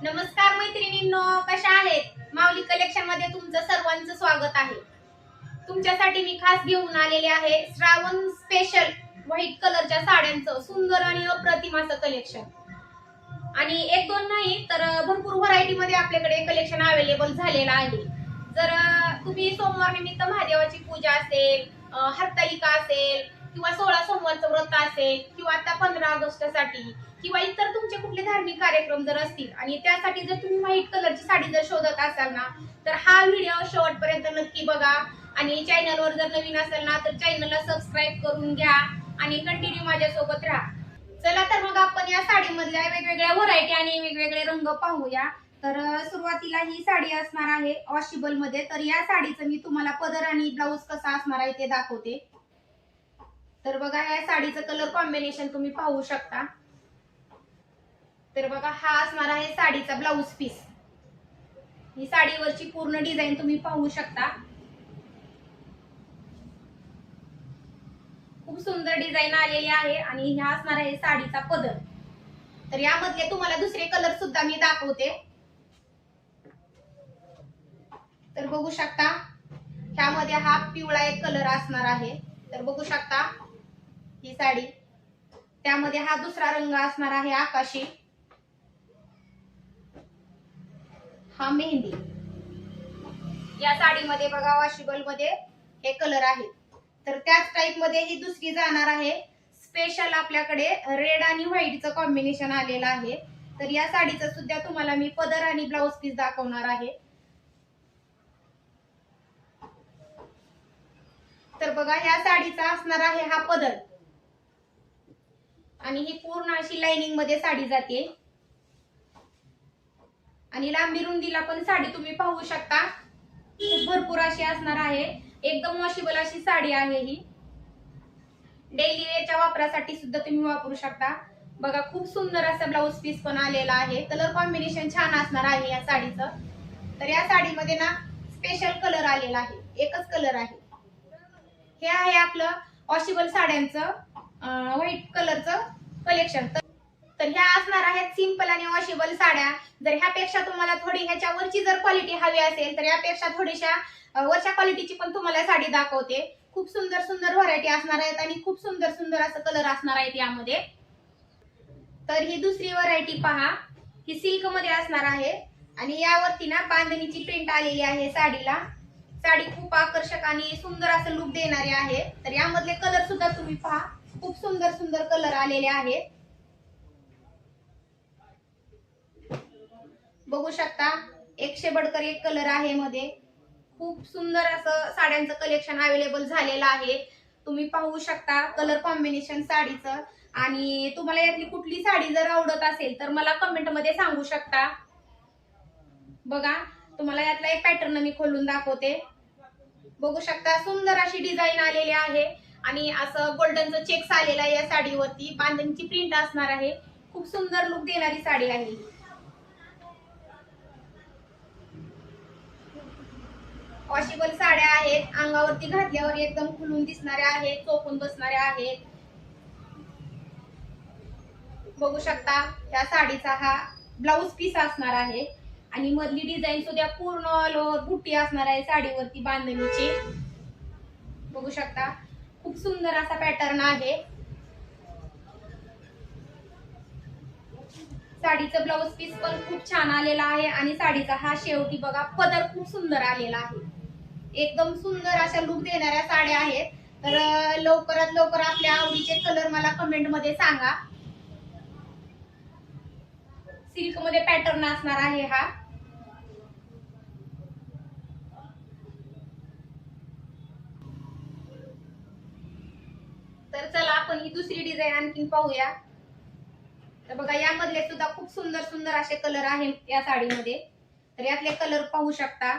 नमस्कार मैत्रिणींनो, कशा आहेत? माऊली कलेक्शन मध्ये तुमचं सर्वांचं स्वागत आहे. तुमच्यासाठी मी खास घेऊन आलेले आहे श्रावण स्पेशल व्हाईट कलरच्या साड्यांचं सुंदर आणि अप्रतिम असं कलेक्शन. आणि एक दोन नाही तर भरपूर व्हरायटी मध्ये आपल्याकडे कलेक्शन अवेलेबल झालेलं आहे. जर तुम्ही सोमवार निमित्त महादेवाची पूजा असेल, हरतालिका असेल किंवा 16 सोमवारचं व्रत असेल किंवा आता 15 ऑगस्ट साठी किंवा इतर तुमचे कुठले धार्मिक कार्यक्रम जर असतील आणि त्यासाठी जर तुम्ही व्हाईट कलरची साडी जर शोधत असाल ना, तर हा व्हिडिओ शेवटपर्यंत नक्की बघा. आणि चॅनलवर जर नवीन असेल ना तर चॅनलला सबस्क्राईब करून घ्या आणि कंटिन्यू माझ्यासोबत राहा. चला तर मग आपण या साडीमधल्या वेगवेगळ्या व्हरायटी आणि वेगवेगळे रंग पाहूया. तर सुरुवातीला ही साडी असणार आहे वॉशेबल मध्ये. तर या साडीचं मी तुम्हाला पदर आणि ब्लाऊज कसा असणार आहे ते दाखवते. तर बघा, या साडीचं कलर कॉम्बिनेशन तुम्ही पाहू शकता. तर बघा, हा असणार आहे साडीचा ब्लाऊज पीस. ही साडीवरची पूर्ण डिझाईन तुम्ही पाहू शकता. खूप सुंदर डिझाईन आलेली आहे आणि ह्या असणार आहे साडीचा पदर. तर यामधले तुम्हाला दुसरे कलर सुद्धा मी दाखवते. तर बघू शकता, ह्यामध्ये हा पिवळा एक कलर असणार आहे. तर बघू शकता ही साडी, त्यामध्ये हा दुसरा रंग असणार आहे आकाशी, हा मेहंदी. या साडीमध्ये बघा वॉशेबल मध्ये हे कलर आहे. तर त्याच टाइप मध्ये ही दुसरी जाणार आहे. स्पेशल आपल्याकडे रेड आणि व्हाईटचं कॉम्बिनेशन आलेलं आहे. तर या साडीचं सुद्धा तुम्हाला मी पदर आणि ब्लाऊज पीस दाखवणार आहे. तर बघा, ह्या साडीचा असणार आहे हा पदर आणि ही पूर्ण अशी लाइनिंग मध्ये साडी जाते. आणि लांबी रुंदीला पण साडी तुम्ही पाहू शकता, खूप भरपूर अशी असणार आहे. एकदम वॉशेबल अशी साडी आहे ही. डेली वेअरच्या वापरासाठी सुद्धा तुम्ही वापरू शकता. बघा, खूप सुंदर असं ब्लाऊज पीस पण आलेला आहे. कलर कॉम्बिनेशन छान असणार आहे या साडीचं. तर या साडीमध्ये ना स्पेशल कलर आलेला आहे, एकच कलर आहे. हे आहे आपलं वॉशेबल साड्यांचं व्हाईट कलरचं कलेक्शन. तर ह्या असणार आहेत सिंपल आणि वॉशेबल साड्या. जर ह्यापेक्षा तुम्हाला थोडी ह्याच्यावरची जर क्वालिटी हवी असेल तर यापेक्षा थोडीशा वरच्या क्वालिटीची पण तुम्हाला साडी दाखवते. खूप सुंदर सुंदर व्हरायटी असणार आहेत आणि खूप सुंदर सुंदर असं कलर असणार आहेत यामध्ये. तर ही दुसरी व्हरायटी पहा, ही सिल्क मध्ये असणार आहे आणि यावरती ना बांधणीची प्रिंट आलेली आहे साडीला. साडी खूप आकर्षक आणि सुंदर असं लुक देणारी आहे. तर यामधले कलर सुद्धा तुम्ही पहा, खूप सुंदर सुंदर कलर आलेले आहेत. बघू शकता, 100 बडकर एक कलर आहे मध्ये. खूप सुंदर असं साड्यांचं कलेक्शन अवेलेबल झालेलं आहे. तुम्ही पाहू शकता कलर कॉम्बिनेशन साडीचं. आणि तुम्हाला यातली कुठली साडी जर आवडत असेल तर मला कमेंट मध्ये सांगू शकता. बघा, तुम्हाला यातला एक पॅटर्न मी खोलून दाखवते. बघू शकता, सुंदर अशी डिझाईन आलेली आहे आणि असं गोल्डनचं चेक्स आलेला आहे या साडीवरती. बांधणीची प्रिंट असणार आहे. खूप सुंदर लुक देणारी साडी आहे. वॉशेबल साड्या आहेत, अंगावरती घातल्यावर एकदम खुलून दिसणाऱ्या आहेत, चोपून बसणाऱ्या आहेत. बघू शकता, या साडीचा हा ब्लाऊज पीस असणार आहे आणि मधली डिझाईन सुद्धा पूर्ण ऑल ओव्हर बुट्टी असणार आहे साडीवरती बांधणीची. बघू शकता, खूप सुंदर असा पॅटर्न आहे. साडीचं ब्लाऊज पीस पण खूप छान आलेला आहे आणि साडीचा हा शेवटी बघा पदर खूप सुंदर आलेला आहे. एकदम सुंदर अशा लुक देणाऱ्या साड्या आहेत. तर लवकरात लवकर आपल्या आवडीचे कलर मला कमेंट मध्ये सांगा. सिल्क मध्ये पॅटर्न असणार आहे हा. तर चला आपण ही दुसरी डिझाईन आणखी पाहूया. तर बघा, यामधले सुद्धा खूप सुंदर सुंदर असे कलर आहेत या साडीमध्ये. तर यातले कलर पाहू शकता.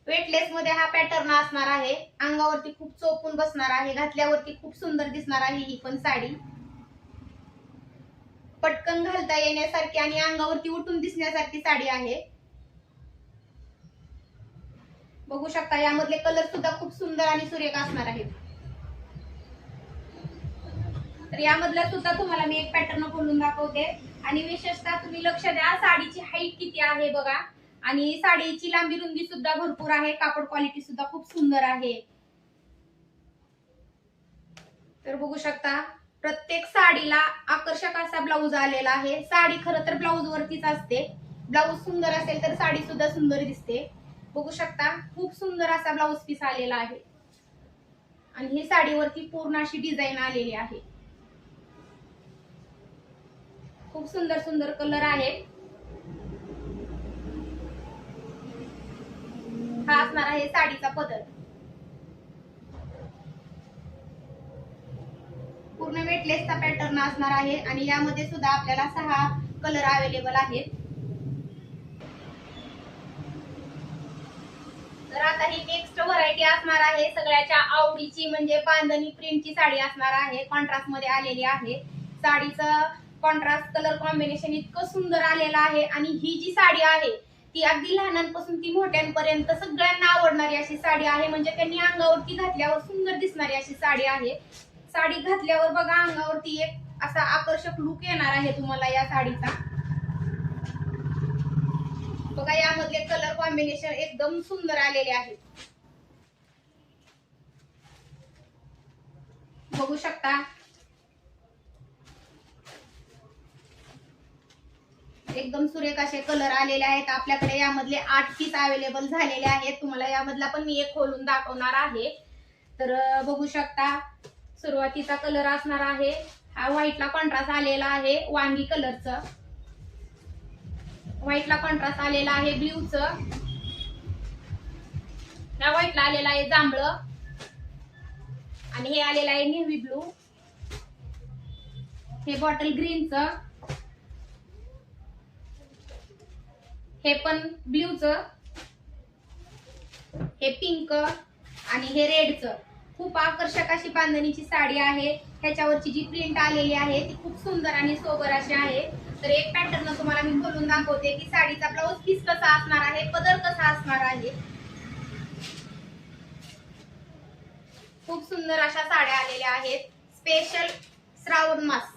वेटलेस मध्ये हा पॅटर्न असणार आहे. अंगावरती खूप चोपून बसणार आहे, घातल्यावरती खूप सुंदर दिसणार आहे ही पण साडी. पटकन घालता येण्यासारखी आणि अंगावरती उठून दिसण्यासारखी साडी आहे. बघू शकता, यामधले कलर सुद्धा खूप सुंदर आणि सुरेख असणार आहेत. तर यामधला सुद्धा तुम्हाला मी एक पॅटर्न खोलून दाखवते आणि विशेषतः तुम्ही लक्ष द्या साडीची हाईट किती आहे बघा आणि साडीची लांबी रुंदी सुद्धा भरपूर आहे, कापड क्वालिटी सुद्धा खूप सुंदर आहे। तर बघू शकता प्रत्येक साडीला आकर्षक असा ब्लाऊज आलेला आहे। साडी खरं तर ब्लाऊज वरतीच असते, ब्लाऊज सुंदर असेल तर साडी सुद्धा सुंदर दिसते। बघू शकता खूप सुंदर असा ब्लाऊज पीस आलेला आहे आणि ही साडीवरती पूर्ण अशी डिझाईन आलेली आहे। खूप सुंदर सुंदर कलर आहे। हा असणार आहे साडीचा पदर, पूर्ण वेटलेसचा पॅटर्न असणार आहे आणि यामध्ये सुद्धा आपल्याला 6 कलर अवेलेबल आहेत। तर आता ही नेक्स्ट व्हरायटी असणार आहे सगळ्याच्या आवडीची, म्हणजे बांधणी प्रिंटची साडी असणार आहे, कॉन्ट्रास्ट मध्ये आलेली आहे। साडीचं कॉन्ट्रास्ट कलर कॉम्बिनेशन इतकं सुंदर आलेलं आहे आणि ही जी साडी आहे ती अगदी लहानांपासून ती मोठ्यांपर्यंत सगळ्यांना आवडणारी अशी साडी आहे। म्हणजे त्यांनी अंगावरती घातल्यावर सुंदर दिसणारी अशी साडी आहे। साडी घातल्यावर बघा अंगावरती एक असा आकर्षक लुक येणार आहे तुम्हाला या साडीचा। बघा यामधले कलर कॉम्बिनेशन एकदम सुंदर आलेले आहे, बघू शकता। एकदम सुरेख असे कलर आलेले आहेत आपल्याकडे। यामधले 8 पीस अवेलेबल झालेले आहेत, तुम्हाला यामधला पण मी एक खोलून दाखवणार आहे। तर बघू शकता सुरुवातीचा कलर असणार आहे हा व्हाईटला कॉन्ट्रास्ट आलेला आहे, वांगी कलरचं व्हाईटला कॉन्ट्रास्ट आलेला आहे, ब्ल्यूचं ह्या व्हाईटला आलेला आहे जांभळं आणि हे आलेलं आहे नेव्ही ब्लू, हे बॉटल ग्रीनचं, हे पण ब्ल्यूचं, हे पिंक आणि हे रेडचं। खूप आकर्षक अशी बांधणीची साडी आहे। ह्याच्यावरची जी प्रिंट आलेली आहे ती खूप सुंदर आणि सोबर अशी आहे। तर एक पॅटर्न तुम्हाला मी खोलून दाखवते की साडीचा ब्लाऊज पीस कसा असणार आहे, पदर कसा असणार आहे। खूप सुंदर अशा साड्या आलेल्या आहेत स्पेशल श्रावण मास।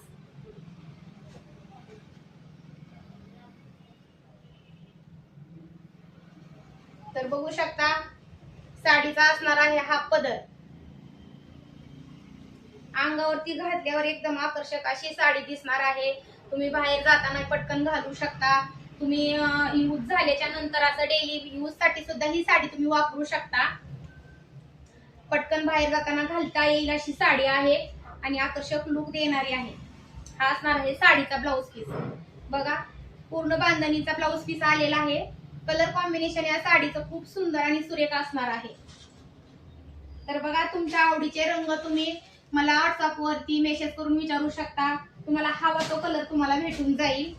तर बघू शकता साडीचा असणार आहे हा पदर, अंगावरती घातल्यावर एकदम आकर्षक अशी साडी दिसणार आहे। तुम्ही बाहेर जाताना पटकन घालू शकता, तुम्ही यूज झाल्याच्या नंतर असं डेली यूज साठी सुद्धा ही साडी तुम्ही वापरू शकता। पटकन बाहेर जाताना घालता येईल अशी साडी आहे आणि आकर्षक लुक देणारी आहे। हा असणार आहे साडीचा ब्लाऊज पीस, बघा पूर्ण बांधणीचा ब्लाऊज पीस आलेला आहे। कलर कॉम्बिनेशन या साडीचं खूप सुंदर आणि सुरेख असणार आहे। तर बघा तुमच्या आवडीचे रंग तुम्ही मला व्हॉट्सअप वरती मेसेज करून विचारू शकता, तुम्हाला हवा तो कलर तुम्हाला भेटून जाईल।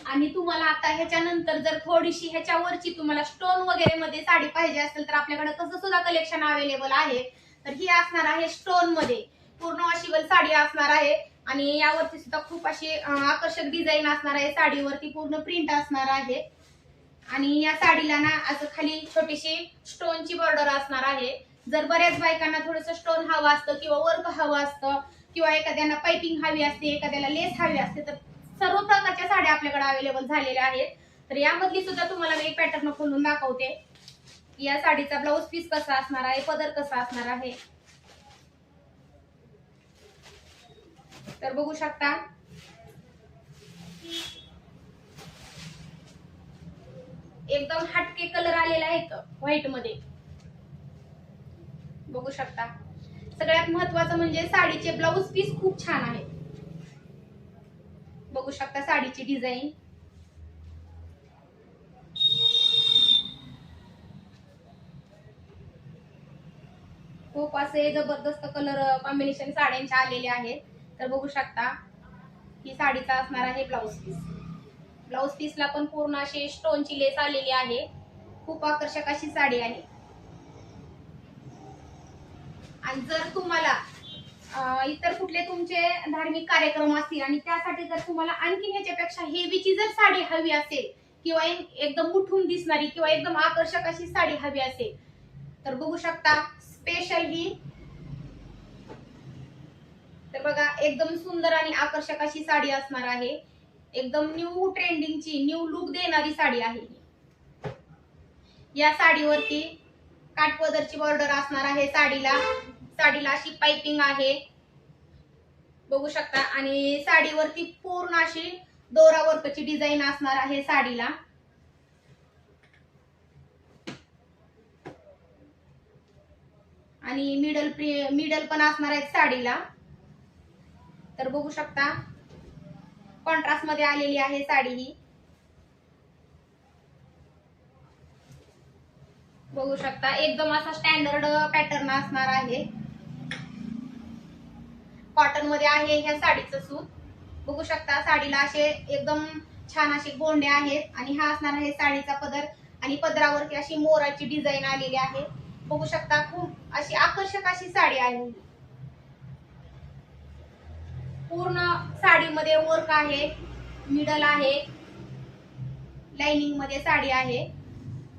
आणि तुम्हाला आता ह्याच्यानंतर जर थोडीशी ह्याच्यावरची तुम्हाला स्टोन वगैरे मध्ये साडी पाहिजे असेल तर आपल्याकडे तसं सुद्धा कलेक्शन अवेलेबल आहे। तर ही असणार आहे स्टोन मध्ये, पूर्ण वॉशेबल साडी असणार आहे आणि यावरती सुद्धा खूप अशी आकर्षक डिझाईन असणार आहे। साडीवरती पूर्ण प्रिंट असणार आहे आणि या साडीला ना असं खाली छोटीशी स्टोनची बॉर्डर असणार आहे। जर बऱ्याच बायकांना थोडंसं स्टोन हवं असतं किंवा वर्क हवं असतं किंवा एखाद्याला पाइपिंग हवी असते, एखाद्याला लेस हवी असते, तर सर्व प्रकारच्या साड्या आपल्याकडे अवेलेबल झालेल्या आहेत। तर यामधली सुद्धा तुम्हाला मी एक पॅटर्न खोलून दाखवते, या साडीचा ब्लाऊज पीस कसा असणार आहे, पदर कसा असणार आहे। तर बघू शकता एकदम हटके कलर आलेला आहे व्हाईट मध्ये, बघू शकता। सगळ्यात महत्त्वाचं म्हणजे साडीचे ब्लाऊज पीस खूप छान आहे, बघू शकता साडीची डिझाईन। खूप असे जबरदस्त कलर कॉम्बिनेशन साड्यांचे आलेले आहेत। तर बघू शकता ही साडीचा असणार आहे ब्लाऊज पीस। ब्लाऊज पीसला पण पूर्ण अशी स्टोनची लेस आलेली आहे, खूप आकर्षक अशी साडी आहे। आणि जर तुम्हाला इतर कुठले तुमचे धार्मिक कार्यक्रम असतील आणि त्यासाठी जर तुम्हाला आणखी ह्याच्यापेक्षा हेवीची जर साडी हवी असेल किंवा एकदम उठून दिसणारी किंवा एकदम आकर्षक अशी साडी हवी असेल तर बघू शकता स्पेशल ही, तर बघा एकदम सुंदर आणि आकर्षक अशी साडी असणार आहे. एकदम न्यू ट्रेंडिंगची न्यू लुक देणारी साडी आहे. या साडीवरती काठपदरची बॉर्डर असणार आहे. साडीला अशी पाइपिंग आहे बघू शकता आणि साडीवरती पूर्ण अशी दोरा वर्कची डिझाईन असणार आहे साडीला. आणि मिडल पण असणार आहे साडीला. तर बघू शकता कॉन्ट्रास्ट मध्ये आलेली आहे साडी ही. बघू शकता एकदम असा स्टँडर्ड पॅटर्न असणार आहे. कॉटन मध्ये आहे ह्या साडीचं सूत. बघू शकता साडीला असे एकदम छान असे गोंडे आहेत आणि हा असणार आहे साडीचा पदर आणि पदरावरती अशी मोराची डिझाईन आलेली आहे. बघू शकता खूप अशी आकर्षक अशी साडी आहे. पूर्ण साडीमध्ये वर्क आहे, मिडल आहे, लाइनिंग मध्ये साडी आहे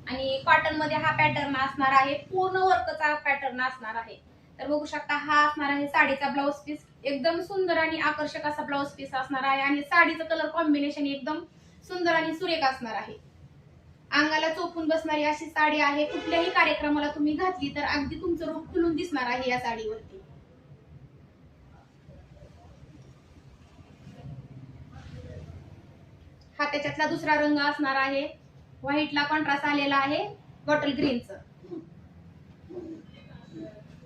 आणि कॉटन मध्ये हा पॅटर्न असणार आहे. पूर्ण वर्कचा पॅटर्न असणार आहे. तर बघू शकता हा असणार आहे साडीचा ब्लाउज पीस. एकदम सुंदर आणि आकर्षक असा ब्लाउज पीस असणार आहे आणि साडीचं कलर कॉम्बिनेशन एकदम सुंदर आणि सुरेख असणार आहे. अंगाला चोपून बसणारी अशी साडी आहे. कुठल्याही कार्यक्रमाला तुम्ही घातली तर अगदी तुमचं रूप खुलून दिसणार आहे या साडीवरती. हा त्याच्यातला दुसरा रंग असणार आहे. व्हाईटला कॉन्ट्रास्ट आलेला आहे बॉटल ग्रीनचं.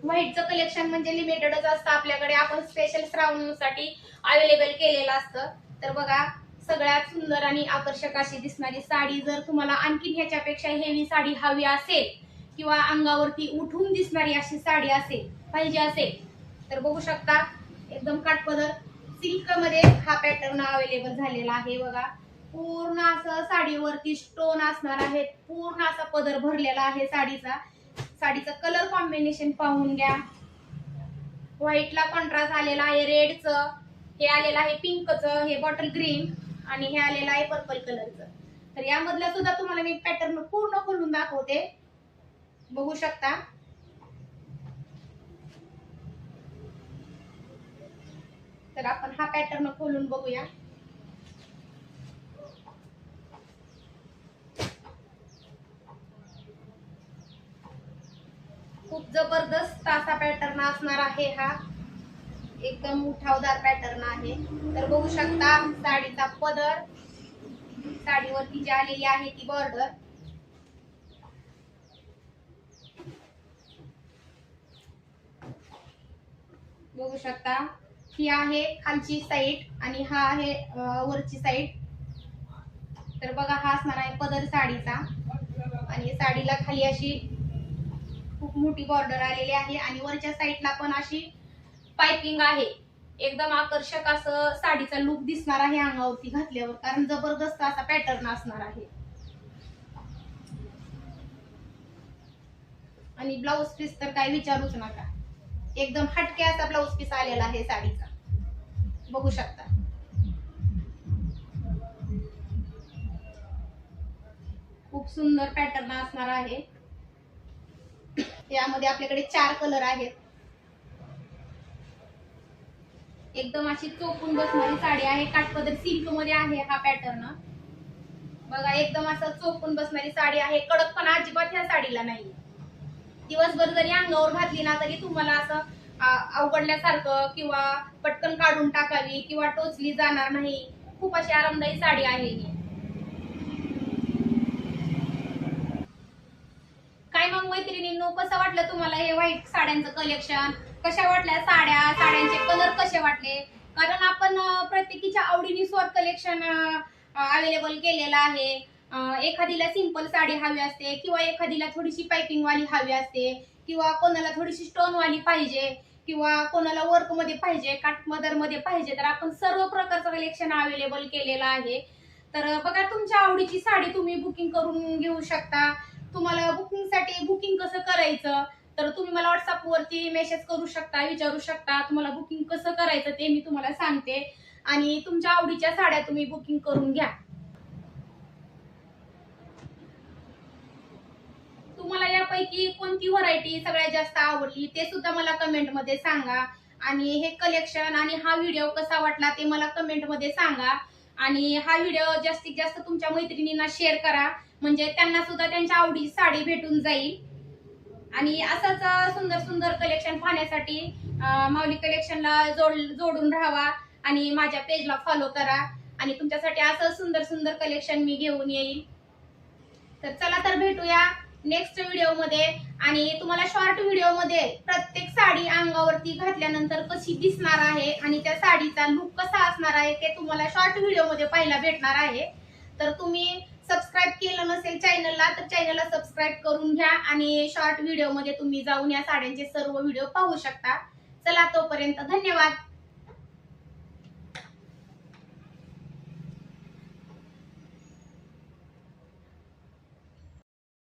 व्हाईटचं कलेक्शन म्हणजे लिमिटेडच असतं आपल्याकडे. आपण स्पेशल श्रावणासाठी अवेलेबल केलेलं असतं. तर बघा सगळ्यात सुंदर आणि आकर्षक अशी दिसणारी साडी. जर तुम्हाला आणखी ह्याच्यापेक्षा हेवी साडी हवी असेल किंवा अंगावरती उठून दिसणारी अशी साडी पाहिजे असेल तर बघू शकता एकदम काठपदर सिल्क मध्ये हा पॅटर्न अवेलेबल झालेला आहे. बघा पूर्ण असं साडीवरती स्टोन असणार आहेत. पूर्ण असा पदर भरलेला आहे साडीचा. साडीचं कलर कॉम्बिनेशन पाहून घ्या. व्हाईटला कॉन्ट्रास्ट आलेला आहे रेडचं, हे आलेलं आहे पिंकचं, हे बॉटल ग्रीन आणि हे आलेलं आहे पर्पल कलरचं. तर यामधला सुद्धा तुम्हाला मी पॅटर्न पूर्ण खोलून दाखवते. बघू शकता तर आपण हा पॅटर्न खोलून बघूया. खूप जबरदस्त असा पॅटर्न असणार आहे हा. एकदम उठावदार पॅटर्न आहे. तर बघू शकता साडीचा पदर, साडीवरती जी आलेली आहे ती बॉर्डर. बघू शकता ही आहे खालची साईड आणि हा आहे वरची साईड. तर बघा हा असणार आहे पदर साडीचा आणि साडीला खाली अशी खूप मोठी बॉर्डर आलेली आहे आणि वरच्या साईडला पण अशी पाइपिंग आहे. एकदम आकर्षक असं साडीचा लुक दिसणार आहे अंगावरती घातल्यावर, कारण जबरदस्त असा पॅटर्न असणार आहे. आणि ब्लाउज पीस तर काय विचारूच नका. एकदम हटके असा ब्लाउज पीस आलेला आहे साडीचा. बघू शकता खूप सुंदर पॅटर्न असणार आहे. यामध्ये आपल्याकडे 4 कलर आहेत. एकदम अशी चोपून बसणारी साडी आहे. काठपदर सिल्क मध्ये आहे हा पॅटर्न. बघा एकदम असं चोपून बसणारी साडी आहे. कडकपणा अजिबात ह्या साडीला नाही. दिवसभर जरी अंगावर घातली ना तरी तुम्हाला असं अवघडल्यासारखं किंवा पटकन काढून टाकावी किंवा टोचली जाणार नाही. खूप अशी आरामदायी साडी आहे ही. काय मग मैत्रिणींनो, कसं वाटलं तुम्हाला हे व्हाईट साड्यांचं कलेक्शन? कशा वाटल्या साड्यांचे कलर कसे वाटले? कारण आपण प्रत्येकीच्या आवडीने स्वत कलेक्शन अवेलेबल केलेलं आहे. एखादीला सिंपल साडी हवी असते किंवा एखादीला थोडीशी पाइपिंग वाली हवी असते किंवा कोणाला थोडीशी स्टोन वाली पाहिजे किंवा कोणाला वर्क मध्ये पाहिजे, काठपदर मध्ये पाहिजे. तर आपण सर्व प्रकारचं कलेक्शन अवेलेबल केलेलं आहे. तर बघा तुमच्या आवडीची साडी तुम्ही बुकिंग करून घेऊ शकता. तुम्हाला बुकिंग कसं करायचं तर तुम्ही मला व्हॉट्सअप वरती मेसेज करू शकता, विचारू शकता. तुम्हाला बुकिंग कसं करायचं ते मी तुम्हाला सांगते आणि तुमच्या आवडीच्या साड्या तुम्ही बुकिंग करून घ्या. पैकी कोणती व्हरायटी सगळ्यात जास्त आवडली ते सुद्धा मला कमेंट मध्ये सांगा. आणि हे कलेक्शन आणि हा व्हिडिओ कसा वाटला ते मला कमेंट मध्ये सांगा. आणि हा व्हिडिओ जास्तीत जास्त तुमच्या मैत्रिणींना शेअर करा, म्हणजे त्यांना सुद्धा त्यांच्या आवडीची साडी भेटून जाईल. आणि असंच सुंदर सुंदर कलेक्शन पाहण्यासाठी माऊली कलेक्शनला जोडून राहावा आणि माझ्या पेजला फॉलो करा. आणि तुमच्यासाठी असं सुंदर सुंदर कलेक्शन मी घेऊन येईल. तर चला तर भेटूया नेक्स्ट व्हिडिओ मध्ये. आणि तुम्हाला शॉर्ट व्हिडिओ मध्ये प्रत्येक साडी अंगावरती घातल्यानंतर कशी दिसणार आहे आणि त्या साडीचा लुक कसा असणार आहे ते तुम्हाला शॉर्ट व्हिडिओ मध्ये पाहायला भेटणार आहे. तर तुम्ही सबस्क्राईब केलं नसेल चॅनलला तर चॅनलला सबस्क्राईब करून घ्या आणि शॉर्ट व्हिडिओ मध्ये तुम्ही जाऊन या साड्यांचे सर्व व्हिडिओ पाहू शकता. चला तोपर्यंत धन्यवाद.